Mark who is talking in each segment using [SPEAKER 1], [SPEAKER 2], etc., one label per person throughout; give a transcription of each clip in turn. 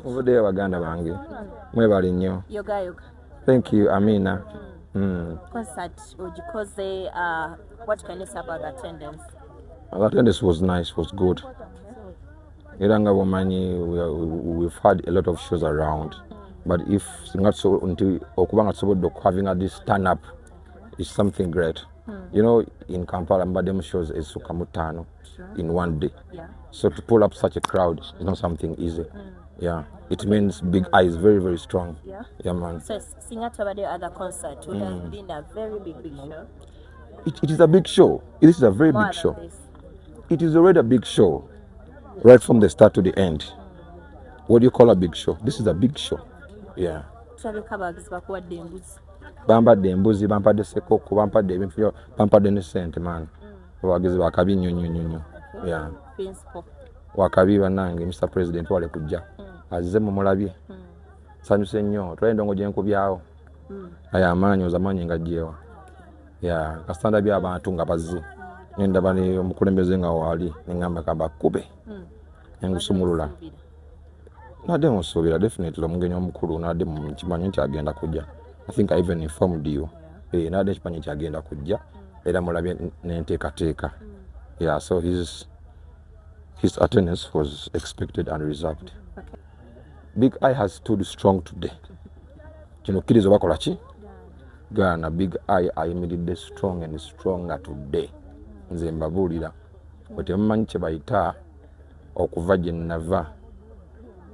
[SPEAKER 1] stage.
[SPEAKER 2] Over there, Uganda bangi. Mwebali nnyo.
[SPEAKER 1] Yoga.
[SPEAKER 2] Thank you, Amina.
[SPEAKER 1] Concert ugikoze, what can you say about the attendance?
[SPEAKER 2] The attendance was nice, was good. Iranga womanyi, we've had a lot of shows around, but if so until okubanga sobodo having this stand up is something great. You know, in Kampala, Mbadem shows is sukamutano in one day. Yeah. So to pull up such a crowd is not something easy. Yeah, it means Big I is very, very strong. Yeah, man.
[SPEAKER 1] So sing at the other concert would have been a very big show.
[SPEAKER 2] It is a big show. It is a very big show. It is already a big show, right from the start to the end. What do you call a big show? This is a big show. Yeah. Bampadde embuzi, bampadde sekoko, bampadde ebintu, bampadde ne sente man. Abagizi bakabi nnyo. Yeah.
[SPEAKER 1] Principal.
[SPEAKER 2] Wakabi bannange Mr. President wale kujja. Azze mu mulabye. Sanyuse nnyo. Twendongo gye nkubyawo. Aya amaanyi ozamanyi nga jjewa. Yeah, kasitanda bya abantu nga bazzi. Nendaba ne omukulembeze nga wali ngamba kaba kube. Ngusumulula. Nadde musuubira definitely omugenyi omukulu nadde mu kimanyi nti agenda kujja. I think I even informed you. Nadde kimanyi nti agenda kujja era mulabye n'enteekateeka. Yeah, so his attendance was expected and reserved. Okay. Big I has stood strong today. Kino kirizo bakola ki? Gana Big I made it strong and stronger today. Nze mbabuulira. Bwe mumanyi kye bayita okuva gye nava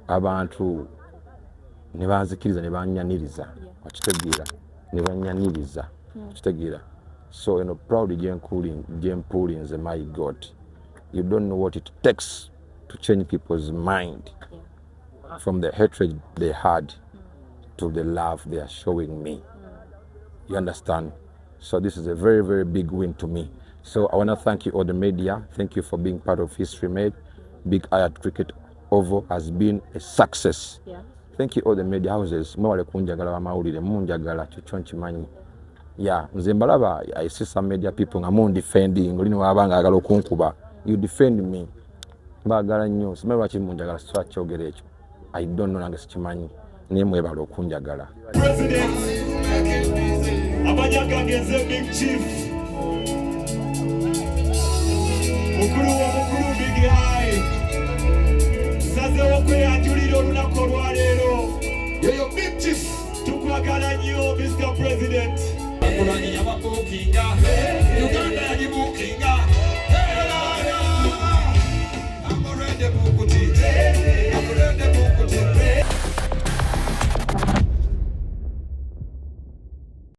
[SPEAKER 2] abantu ne banzikiriza ne banyaniriza. Okitegeera ne banyaniriza. Okitegeera. So proud gye mpuulinze, my God. You don't know what it takes to change people's mind from the hatred they had to the love they are showing me. You understand? So this is a very, very big win to me. So I want to thank you all the media. Thank you for being part of History Made. Big I at Cricket Oval has been a success. Yeah. Thank you all the media houses. Mwale kunjagala wa mawulire munjagala chuchonchi manyi. Yeah, nze mbalaba I see some media people nga mun defending olini wabanga agala okunkuba. You defend me. Mbagala nnyo. Simanyi lwaki munjagala so kyogera ekyo. I don't know nange sikimanyi. Naye mwebala okunjagala.
[SPEAKER 3] President Abanyagageze Big Chief Mukulu Big I Saze okweyanjulira olunaku olwaleero yoyo Big Chief tukwagala nnyo Mr. President.